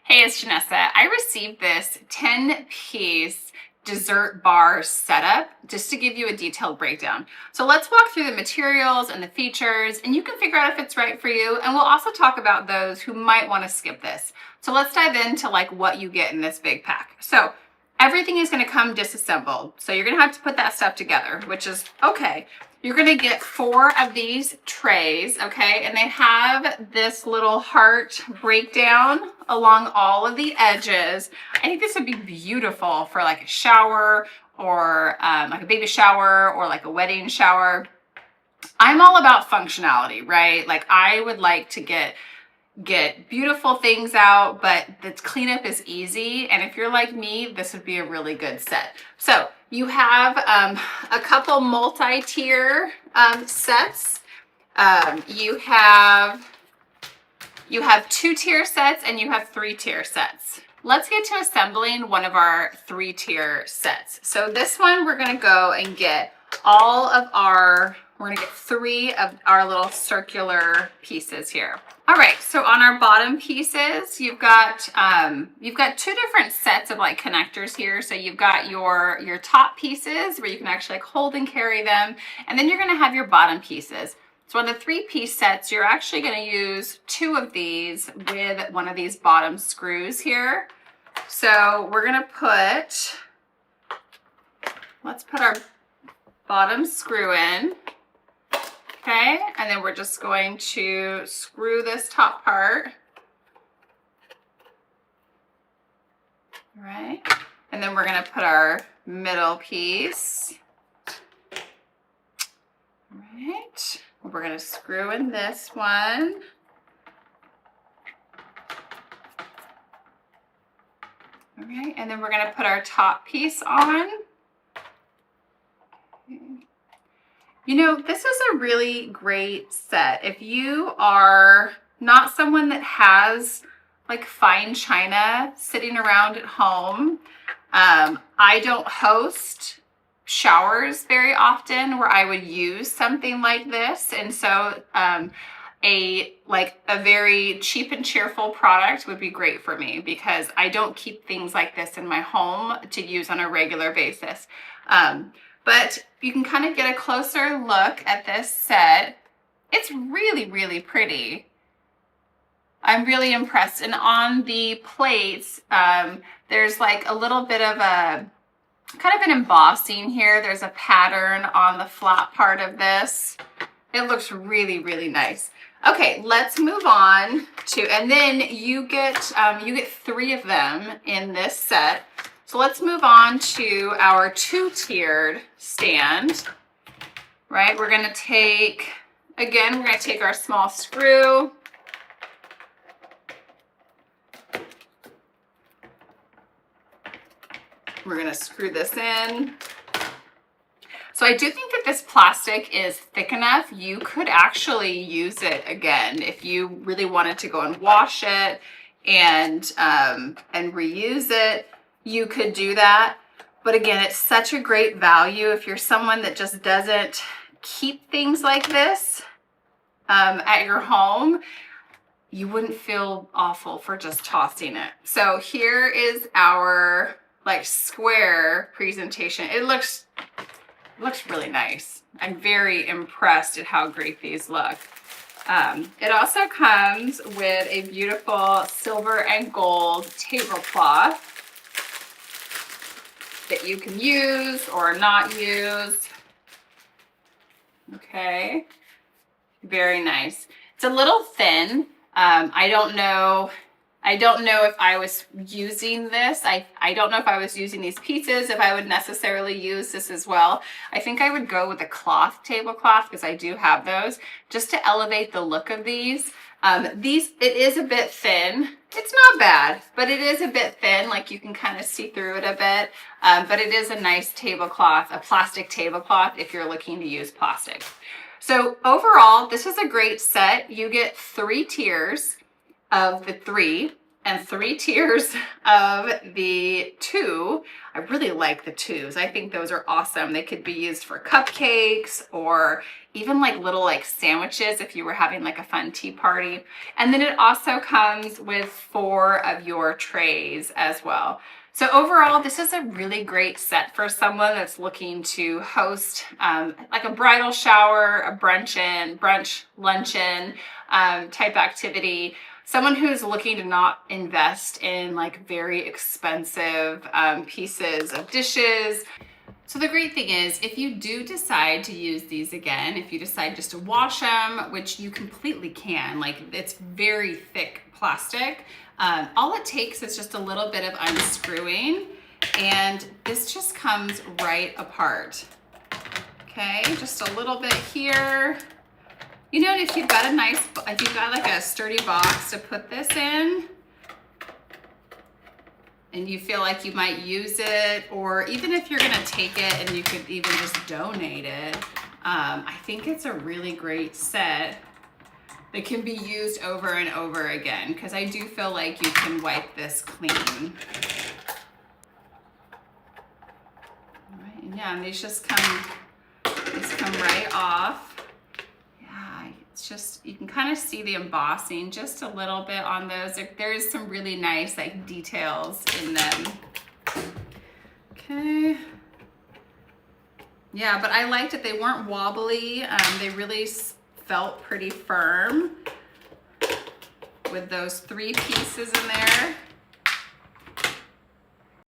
Hey, it's Janessa. I received this 10-piece dessert bar setup just to give you a detailed breakdown. So let's walk through the materials and the features, and you can figure out if it's right for you. And we'll also talk about those who might want to skip this. So let's dive into like what you get in this big pack. So everything is going to come disassembled. So you're going to have to put that stuff together, which is okay. You're going to get 4 of these trays, okay? And they have this little heart breakdown along all of the edges. I think this would be beautiful for like a shower or like a baby shower or like a wedding shower. I'm all about functionality, right? Like I would like to get beautiful things out, but the cleanup is easy. And if you're like me, this would be a really good set. So you have a couple multi-tier sets. You have 2-tier sets and you have 3-tier sets. Let's get to assembling one of our 3-tier sets. So this one, we're gonna go and get we're gonna get 3 of our little circular pieces here. All right, so on our bottom pieces, you've got 2 different sets of like connectors here. So you've got your top pieces where you can actually like hold and carry them, and then you're gonna have your bottom pieces. So on the 3-piece sets, you're actually gonna use 2 of these with one of these bottom screws here. So we're gonna let's put our bottom screw in. Okay, and then we're just going to screw this top part. All right, and then we're going to put our middle piece. All right, we're going to screw in this one. All right, and then we're going to put our top piece on. Okay. You know, this is a really great set. If you are not someone that has like fine china sitting around at home, I don't host showers very often where I would use something like this. And so a very cheap and cheerful product would be great for me because I don't keep things like this in my home to use on a regular basis. But you can kind of get a closer look at this set. It's really, really pretty. I'm really impressed. And on the plates, there's like a little bit of a kind of an embossing here. There's a pattern on the flat part of this. It looks really, really nice. Okay, let's move on to, and then you get 3 of them in this set. So let's move on to our 2-tiered stand, right? We're gonna take our small screw. We're gonna screw this in. So I do think that this plastic is thick enough. You could actually use it again if you really wanted to go and wash it and reuse it. You could do that. But again, it's such a great value if you're someone that just doesn't keep things like this at your home. You wouldn't feel awful for just tossing it. So here is our like square presentation. It looks really nice. I'm very impressed at how great these look. It also comes with a beautiful silver and gold tablecloth that you can use or not use. Okay, very nice. It's a little thin. I don't know if I was using this. I don't know if I was using these pieces, if I would necessarily use this as well. I think I would go with a cloth tablecloth because I do have those just to elevate the look of these. It is a bit thin. It's not bad, but it is a bit thin. Like you can kind of see through it a bit. But it is a nice tablecloth, a plastic tablecloth if you're looking to use plastic. So overall, this is a great set. You get 3 tiers of the 3, and 3 tiers of the 2. I really like the 2s. I think those are awesome. They could be used for cupcakes or even like little like sandwiches if you were having like a fun tea party. And then it also comes with 4 of your trays as well. So overall, this is a really great set for someone that's looking to host like a bridal shower, a brunch, luncheon type activity. Someone who's looking to not invest in like very expensive pieces of dishes. So the great thing is, if you do decide to use these again, if you decide just to wash them, which you completely can, like it's very thick plastic, all it takes is just a little bit of unscrewing and this just comes right apart. Okay, just a little bit here. You know, if you've got like a sturdy box to put this in, and you feel like you might use it, or even if you're gonna take it and you could even just donate it, I think it's a really great set that can be used over and over again, because I do feel like you can wipe this clean. All right, and yeah, and these come right off. Yeah, it's just, you can kind of see the embossing just a little bit on those. There is some really nice like details in them. Okay. Yeah, but I liked it. They weren't wobbly. They really felt pretty firm with those 3 pieces in there.